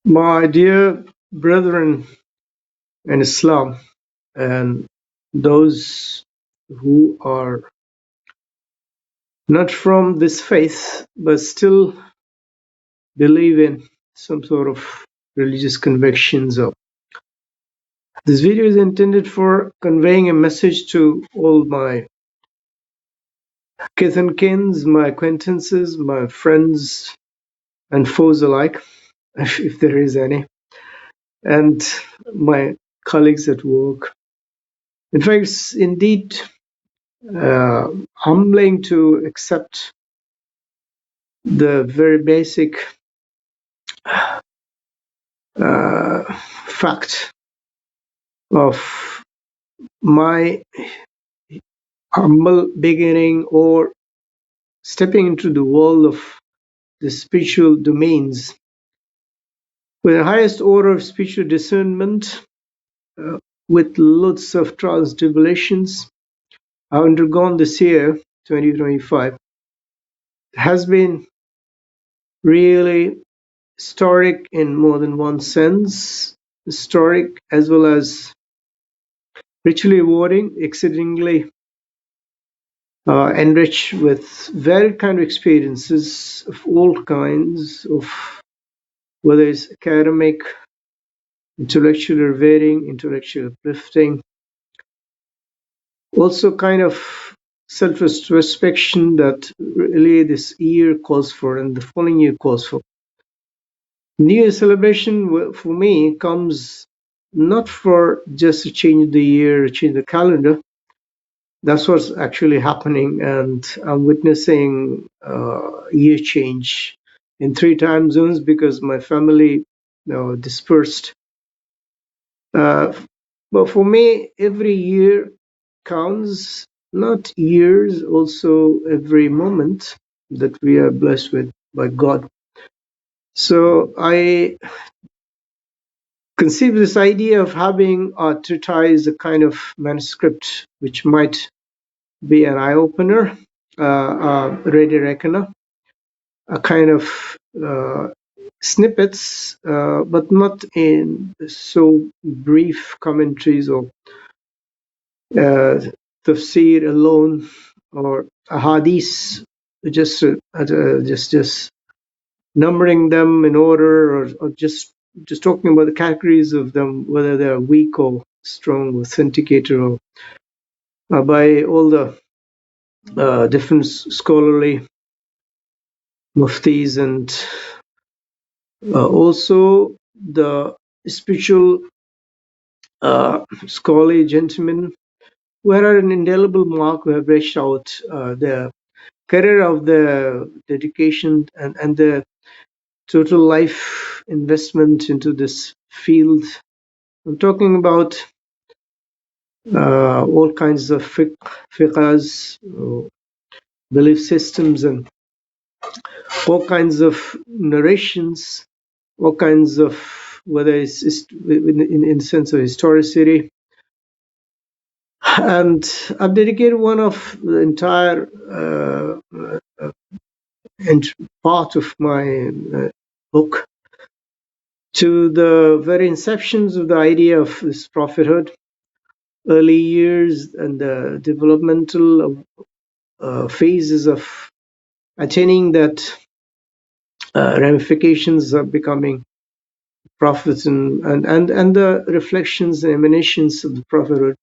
My dear brethren in Islam, and those who are not from this faith but still believe in some sort of religious convictions. Or this video is intended for conveying a message to all my kith and kins, my acquaintances, my friends and foes alike, if there is any, and my colleagues at work. In fact, it's indeed humbling to accept the very basic fact of my humble beginning or stepping into the world of the spiritual domains with the highest order of spiritual discernment, with lots of trials and tribulations I've undergone this year, 2025, has been really historic in more than one sense, historic as well as richly rewarding, exceedingly enriched with varied kind of experiences of all kinds, of whether it's academic, intellectual revering, intellectual uplifting, also kind of self-introspection that really this year calls for and the following year calls for. New Year celebration for me comes not for just to change the year, change the calendar. That's what's actually happening, and I'm witnessing year change in 3 time zones because my family dispersed. But for me, every year counts, not years, also every moment that we are blessed with by God. So I conceive this idea of having a treatise, a kind of manuscript, which might be an eye-opener, a ready reckoner, a kind of snippets, but not in so brief commentaries or tafsir alone or ahadith, just numbering them in order, or just talking about the categories of them, whether they are weak or strong, authenticated, or by all the different scholarly muftis, and also the spiritual scholarly gentlemen who had an indelible mark, who have reached out their career of their dedication and their total life investment into this field. I'm talking about all kinds of fiqhs, belief systems, and all kinds of narrations, all kinds of, whether it's in the sense of historicity. And I've dedicated one of the entire part of my book to the very inceptions of the idea of this prophethood, early years and the developmental phases of attaining that ramifications of becoming prophets, and the reflections and emanations of the prophethood,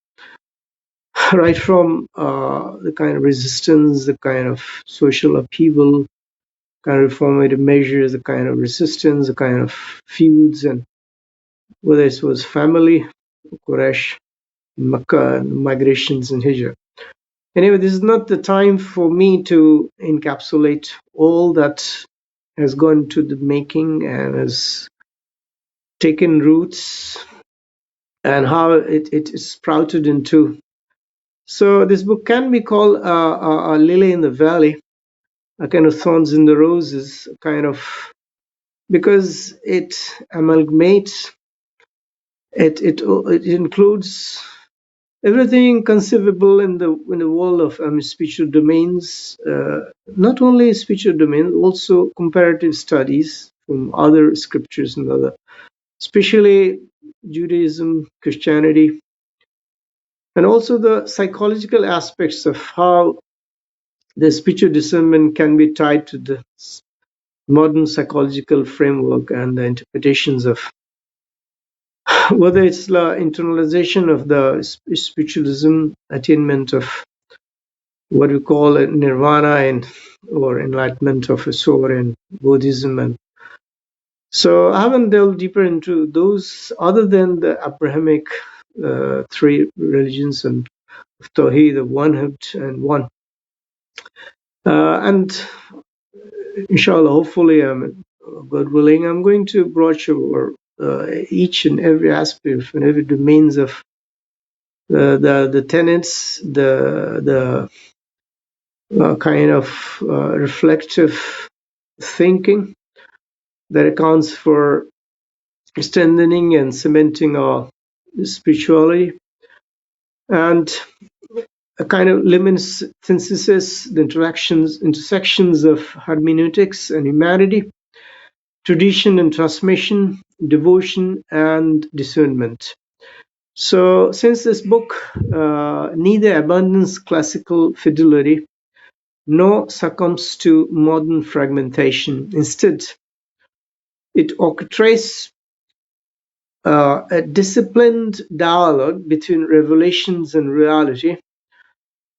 right from the kind of resistance, the kind of social upheaval, kind of reformative measures, the kind of resistance, the kind of feuds, and whether it was family, Quraysh, Makkah, migrations, and Hijrah. Anyway, this is not the time for me to encapsulate all that has gone to the making and has taken roots and how it sprouted into. So this book can be called a lily in the valley, a kind of thorns in the roses, kind of, because it amalgamates, it includes everything conceivable in the world of spiritual domains, not only spiritual domains, also comparative studies from other scriptures and other, especially Judaism, Christianity, and also the psychological aspects of how the spiritual discernment can be tied to the modern psychological framework and the interpretations of whether it's the internalization of the spiritualism, attainment of what we call a nirvana and or enlightenment of a soul in Buddhism. And so I haven't delved deeper into those other than the Abrahamic three religions and Tawheed, the one and one. And inshallah, hopefully, God willing, I'm going to broach over each and every aspect and every domains of the tenets, the kind of reflective thinking that accounts for strengthening and cementing our spirituality, and a kind of luminous synthesis, the intersections of hermeneutics and humanity, tradition and transmission, devotion and discernment. So since this book neither abandons classical fidelity nor succumbs to modern fragmentation, instead it orchestrates a disciplined dialogue between revelations and reality,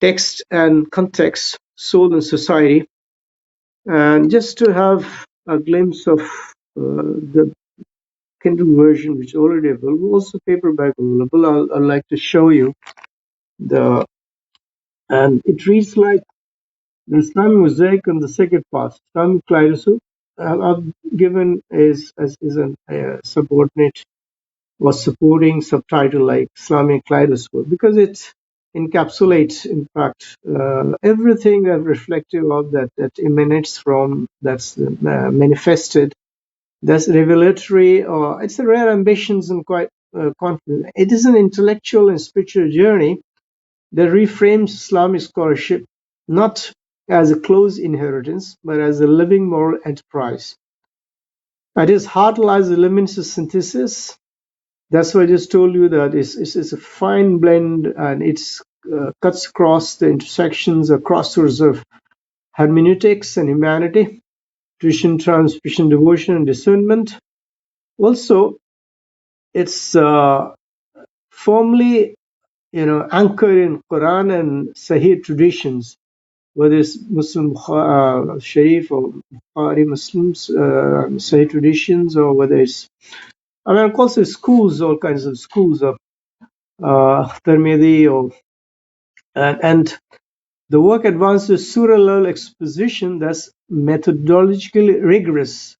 text and context, soul and society. And just to have a glimpse of the Kindle version, which is already available, also paperback available, I'd like to show you and it reads like the Islamic Mosaic on the second part, Islamic Kaleidoscope. I've given as a subordinate or supporting subtitle like Islamic Kaleidoscope because it encapsulates, in fact, everything that reflective of that emanates from, that's manifested, that's revelatory, or it's a rare ambitions and quite confident. It is an intellectual and spiritual journey that reframes Islamic scholarship not as a close inheritance, but as a living moral enterprise. At its heart lies the luminous synthesis. That's why I just told you that it's a fine blend, and it cuts across the intersections or crossroads of hermeneutics and humanity, tradition, transmission, devotion, and discernment. Also, it's firmly, anchored in Qur'ān and Ṣaḥīḥ traditions, whether it's Muslim Sharif or Bukhari Muslims, Sahih traditions, or whether it's, of course, it's schools, all kinds of schools of Tirmidhi, and the work advances surah-level exposition that's methodologically rigorous.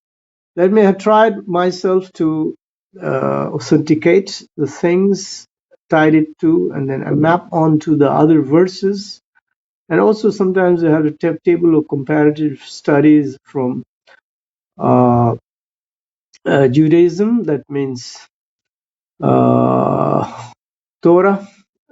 Let me have tried myself to authenticate the things, tied it to, and then I map onto the other verses. And also sometimes I have a table of comparative studies from Judaism, that means Torah,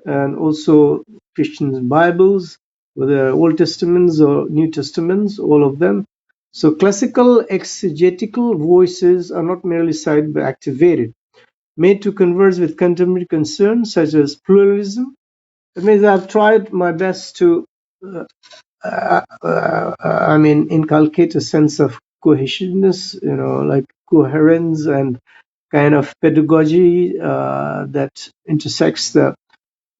and also Christian Bibles, whether Old Testaments or New Testaments, all of them. So classical exegetical voices are not merely cited but activated, made to converse with contemporary concerns such as pluralism. That means I've tried my best to inculcate a sense of cohesiveness, like coherence and kind of pedagogy that intersects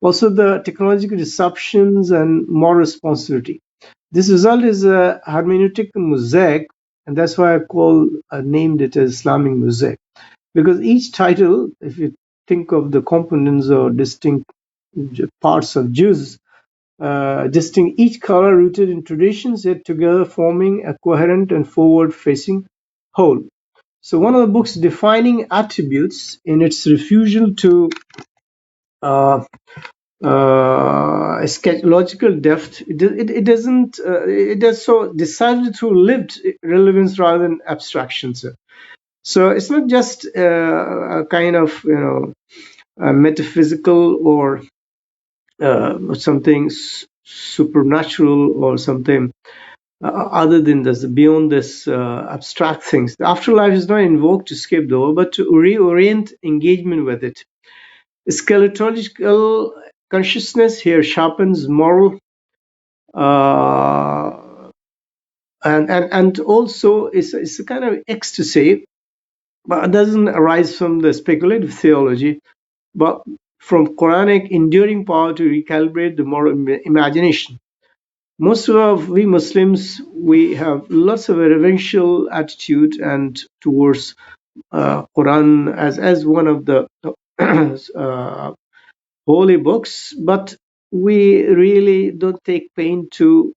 also the technological disruptions and moral responsibility. This result is a hermeneutical mosaic, and that's why I named it as Islamic Mosaic, because each title, if you think of the components or distinct parts of Jews, distinct each color rooted in traditions, yet together forming a coherent and forward-facing whole. So one of the book's defining attributes in its refusal to eschatological depth, it doesn't, it does so decidedly through lived relevance rather than abstractions. So it's not just a kind of, metaphysical or something supernatural or something other than this, beyond this abstract things. The afterlife is not invoked to escape the world, but to reorient engagement with it. Scheletological consciousness here sharpens moral and also it's a kind of ecstasy, but it doesn't arise from the speculative theology, but from Quranic enduring power to recalibrate the moral imagination. Most of we Muslims, we have lots of a reverential attitude and towards Quran as one of the holy books, but we really don't take pain to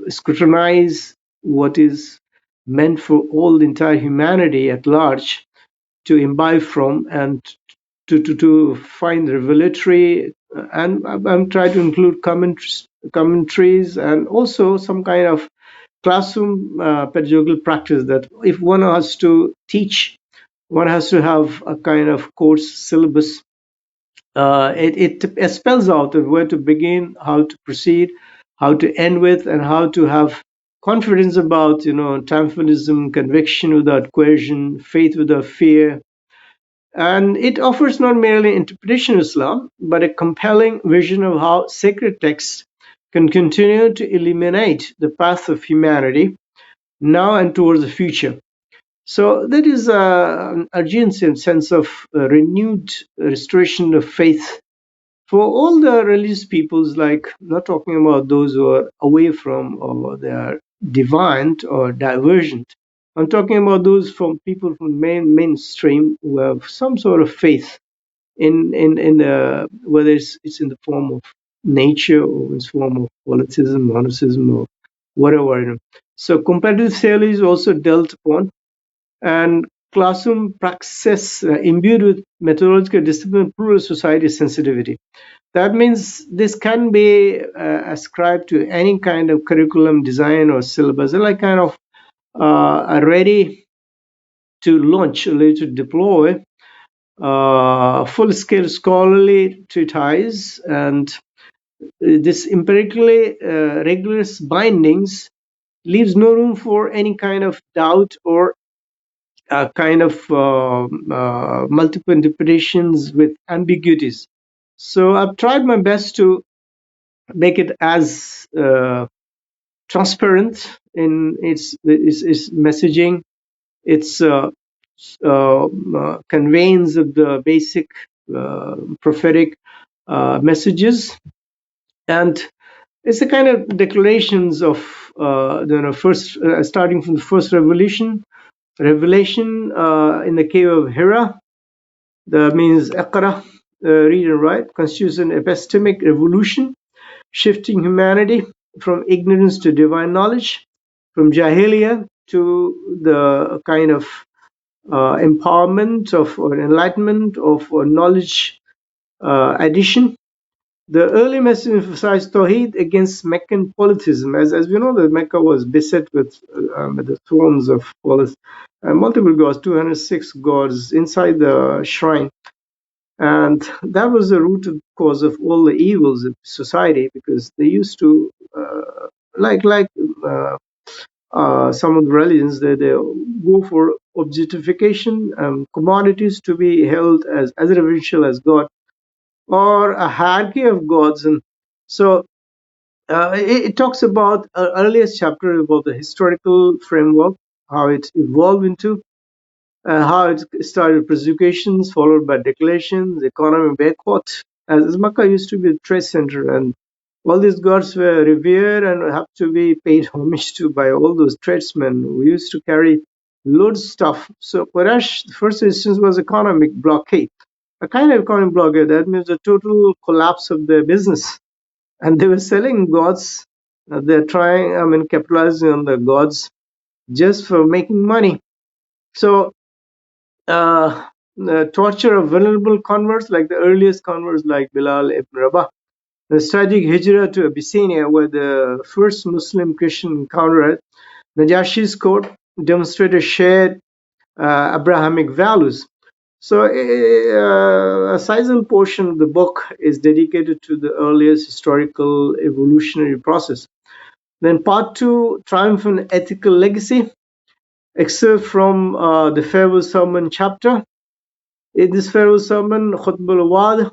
scrutinize what is meant for all the entire humanity at large to imbibe from and to find revelatory, and I'm trying to include commentaries and also some kind of classroom pedagogical practice, that if one has to teach, one has to have a kind of course syllabus. It spells out where to begin, how to proceed, how to end with, and how to have confidence about, triumphalism, conviction without coercion, faith without fear. And it offers not merely interpretation of Islam, but a compelling vision of how sacred texts can continue to illuminate the path of humanity now and towards the future. So that is an urgency and sense of renewed restoration of faith for all the religious peoples, like not talking about those who are away from or they are deviant or divergent. I'm talking about those from people from mainstream who have some sort of faith in whether it's in the form of nature or it's form of politicism, monotheism, or whatever. So competitive theory is also dealt upon, and classroom praxis imbued with methodological discipline, plural society sensitivity. That means this can be ascribed to any kind of curriculum design or syllabus. They're like kind of are ready to launch, ready to deploy full-scale scholarly treatise, and this empirically rigorous bindings leaves no room for any kind of doubt or kind of multiple interpretations with ambiguities. So I've tried my best to make it as transparent in its messaging, its conveyance of the basic prophetic messages, and it's a kind of declarations of first starting from the first revelation in the cave of Hira. That means Iqra, read and write, constitutes an epistemic revolution, shifting humanity from ignorance to divine knowledge, from Jahiliyyah to the kind of empowerment of or enlightenment of or knowledge addition. The early message emphasized Tawheed against Meccan polytheism. As we know, that Mecca was beset with the thrones of multiple gods, 206 gods inside the shrine. And that was the root cause of all the evils of society, because they used to, like some of the religions, they go for objectification, commodities to be held as reverential as God, or a hierarchy of gods. And so it talks about earliest chapter about the historical framework, how it evolved into, how it started persecutions followed by declarations, economy boycott, as Makkah used to be a trade center, and all these gods were revered and have to be paid homage to by all those tradesmen who used to carry loads of stuff. So Quraysh, the first instance was economic blockade, a kind of economic blockade. That means a total collapse of their business, and they were selling gods. They're trying, capitalizing on the gods just for making money. So the torture of vulnerable converts, like the earliest converts like Bilal ibn Rabah, the strategic hijrah to Abyssinia, where the first Muslim Christian encounter at Najashi's court, demonstrated shared Abrahamic values. So a sizable portion of the book is dedicated to the earliest historical evolutionary process. Then part 2, triumphant ethical legacy, excerpt from the farewell sermon chapter. In this farewell sermon, Khutbah al-Wad,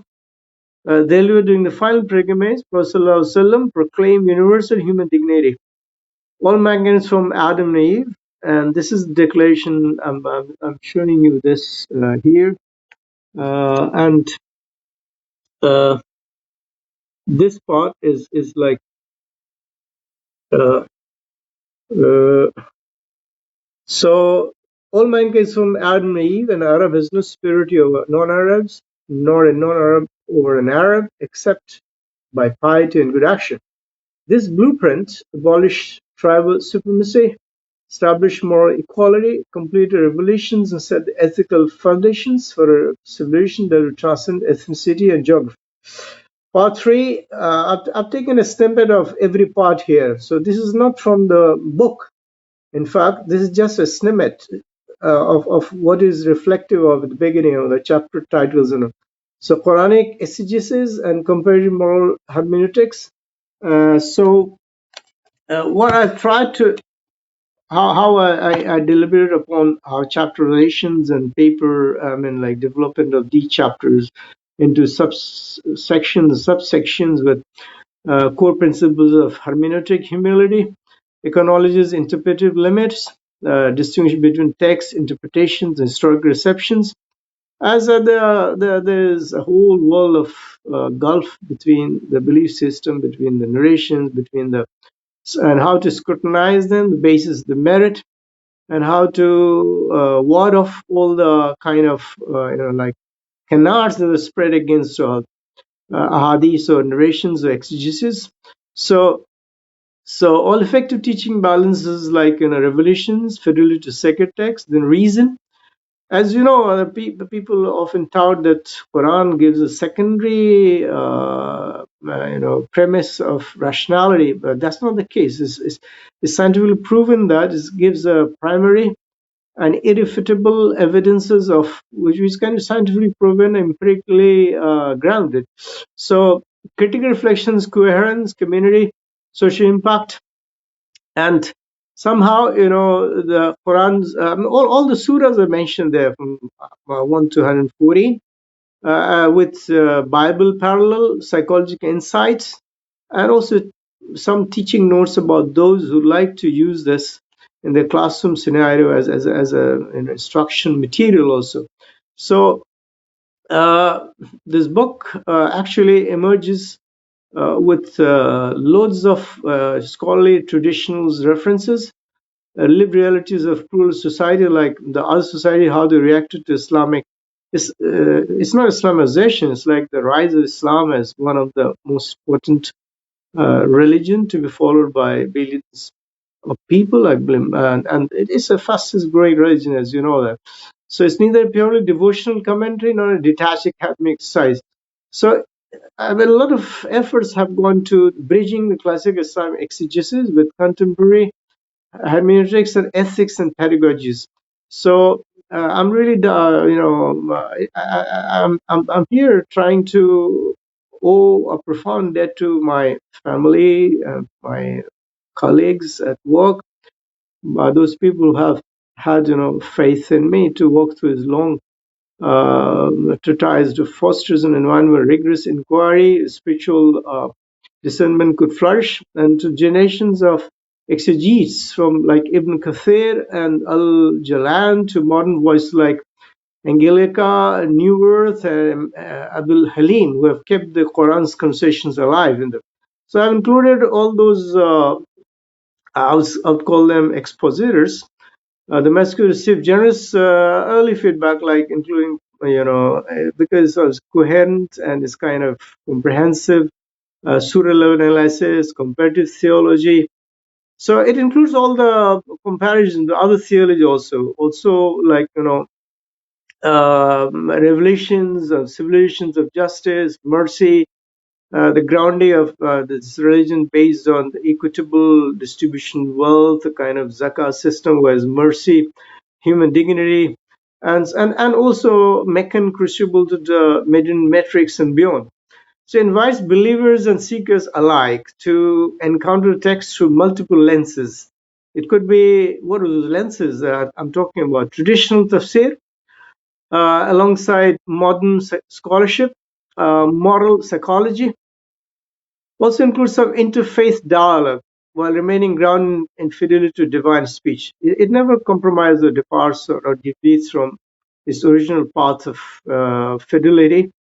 delivered during the final pilgrimage, Prophet ﷺ proclaimed universal human dignity. All mankind is from Adam and Eve, and this is the declaration. I'm showing you this here, and uh, this part is like uh, uh, so. All mankind is from Adam and Eve, and Arab has no superiority over non-Arabs, nor a non-Arab over an Arab, except by piety and good action. This blueprint abolished tribal supremacy, established moral equality, completed revolutions, and set the ethical foundations for a civilization that will transcend ethnicity and geography. Part 3, I've taken a snippet of every part here. So this is not from the book. In fact, this is just a snippet of what is reflective of the beginning of the chapter titles. So Quranic exegesis and comparative moral hermeneutics. What I've tried to, how I deliberated upon our chapter relations and paper, like development of these chapters into subsections with core principles of hermeneutic humility, acknowledges interpretive limits, distinguish between text, interpretations, and historical receptions, as there is a whole world of gulf between the belief system, between the narrations, between the and how to scrutinize them, the basis, the merit, and how to ward off all the kind of like canards that were spread against ahadith or narrations or exegesis. So all effective teaching balances like revelations, fidelity to sacred text, then reason. As you know, the people often tout that Quran gives a secondary, premise of rationality, but that's not the case. It's scientifically proven that it gives a primary and irrefutable evidences of which is kind of scientifically proven, empirically grounded. So critical reflections, coherence, community, social impact, and somehow the Quran's all the surahs are mentioned there from 1 to 114 with Bible parallel psychological insights, and also some teaching notes about those who like to use this in their classroom scenario as an instruction material also. So this book actually emerges with loads of scholarly traditional references, lived realities of plural society, like the other society, how they reacted to Islamic. It's not Islamization, it's like the rise of Islam as one of the most potent religion to be followed by billions of people, I believe, and it is the fastest growing religion, as you know that. So it's neither purely devotional commentary nor a detached academic exercise. So a lot of efforts have gone to bridging the classic Islamic exegesis with contemporary hermeneutics and ethics and pedagogies. So I'm really, I'm here trying to owe a profound debt to my family, my colleagues at work, those people who have had, faith in me to walk through this long treatise to foster an environment where rigorous inquiry, spiritual discernment could flourish, and to generations of exegetes from like Ibn Kathir and Al-Jalan to modern voices like Angelica, Newworth, and Abdul Halim, who have kept the Quran's conversations alive in them. So I've included all those, I'll call them expositors. The Mexico received generous early feedback, like including, because it was coherent and it's kind of comprehensive, surah-level analysis, comparative theology. So it includes all the comparisons, the other theology also like, revelations of civilizations of justice, mercy, the grounding of this religion based on the equitable distribution of wealth, a kind of zakah system, whereas mercy, human dignity, and also Meccan crucible to the Median metrics and beyond. So it invites believers and seekers alike to encounter text through multiple lenses. It could be, what are those lenses that I'm talking about? Traditional tafsir, alongside modern scholarship, moral psychology, also includes some interfaith dialogue while remaining grounded in fidelity to divine speech. It never compromises or departs or deviates from its original path of fidelity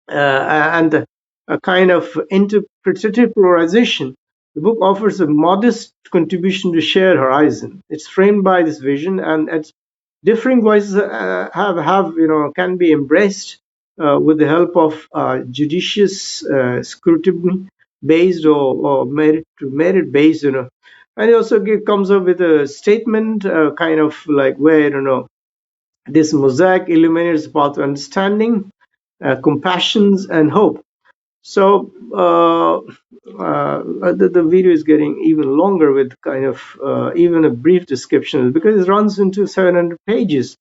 and a kind of interpretative polarization. The book offers a modest contribution to shared horizon. It's framed by this vision, and its differing voices can be embraced with the help of judicious scrutiny based or merit based, and it also comes up with a statement, kind of like where this mosaic illuminates the path to understanding, compassions, and hope. So the video is getting even longer with kind of even a brief description, because it runs into 700 pages.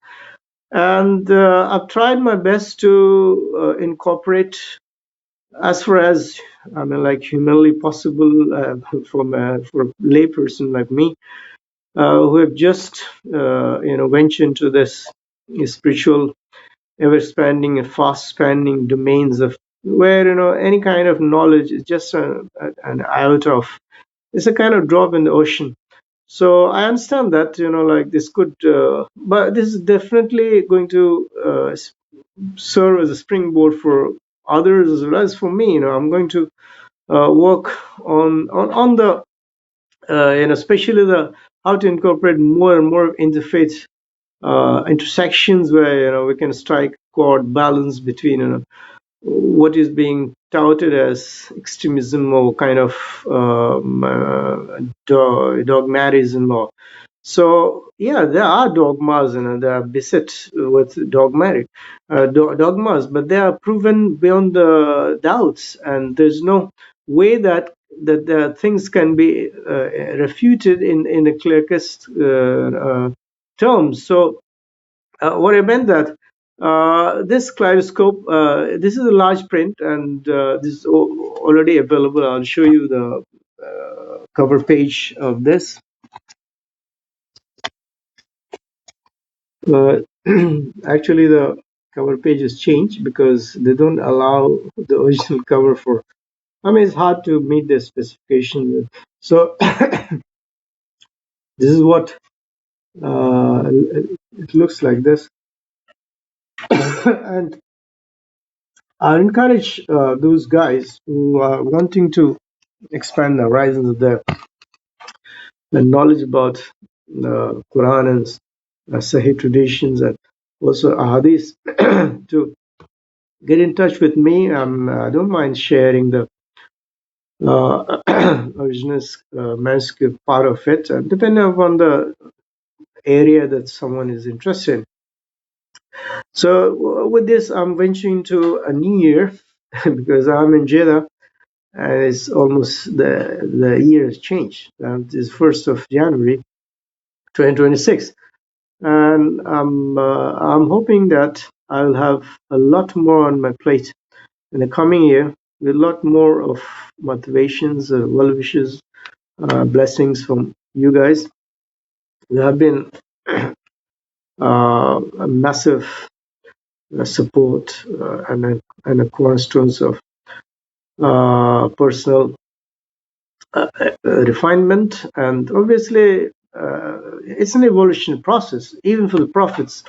And I've tried my best to incorporate, as far as like humanly possible, for a layperson like me, who have just ventured into this spiritual, ever-expanding and fast-expanding domains of where any kind of knowledge is just an iota of, it's a kind of drop in the ocean. So I understand that like this could, but this is definitely going to serve as a springboard for others as well as for me. I'm going to work on the especially the how to incorporate more and more interfaith intersections where we can strike chord balance between what is being touted as extremism or kind of dogmatism. Or so yeah, there are dogmas and they are beset with dogmas, but they are proven beyond the doubts, and there's no way that the things can be refuted in the clearest terms. So what I meant that this kaleidoscope, this is a large print, and this is already available. I'll show you the cover page of this. Actually, the cover page has changed because they don't allow the original cover for. I mean, it's hard to meet the specifications. So this is what it looks like. This, and I encourage those guys who are wanting to expand the horizons of their knowledge about the Quran and Ṣaḥīḥ traditions, and also Ahadith to get in touch with me. I don't mind sharing the original manuscript part of it, depending upon the area that someone is interested in. So with this, I'm venturing to a new year because I'm in Jeddah, and it's almost the year has changed. It's 1st of January 2026, and I'm hoping that I'll have a lot more on my plate in the coming year, with a lot more of motivations, well wishes, blessings from you guys. You have been a massive support and a cornerstone of personal refinement, and obviously it's an evolution process, even for the prophets.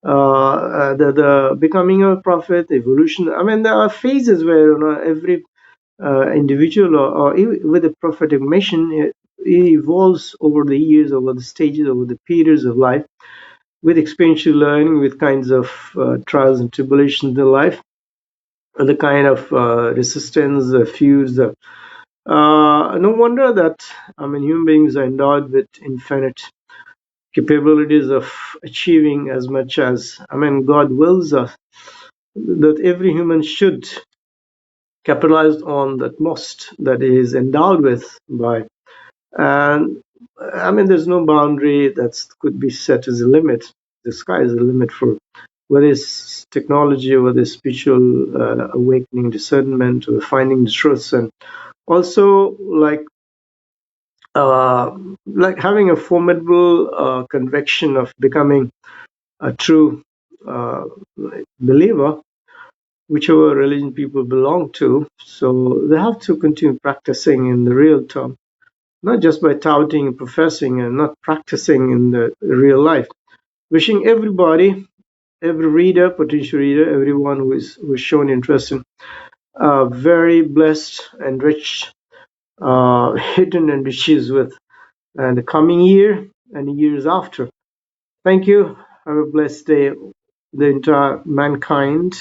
The becoming a prophet, evolution. I mean, there are phases where every individual or even with a prophetic mission, it evolves over the years, over the stages, over the periods of life, with experiential learning, with kinds of trials and tribulations in life, and the kind of resistance, feuds. No wonder that human beings are endowed with infinite capabilities of achieving as much as God wills us, that every human should capitalize on that most that he is endowed with by. And there's no boundary that could be set as a limit. The sky is the limit for whether it's technology, whether it's spiritual awakening, discernment, or finding the truths, and also like having a formidable conviction of becoming a true believer, whichever religion people belong to. So they have to continue practicing in the real term, not just by touting and professing and not practicing in the real life. Wishing everybody, every reader, potential reader, everyone who's shown interest in very blessed and rich hidden enriches with the coming year and years after. Thank you. Have a blessed day, the entire mankind.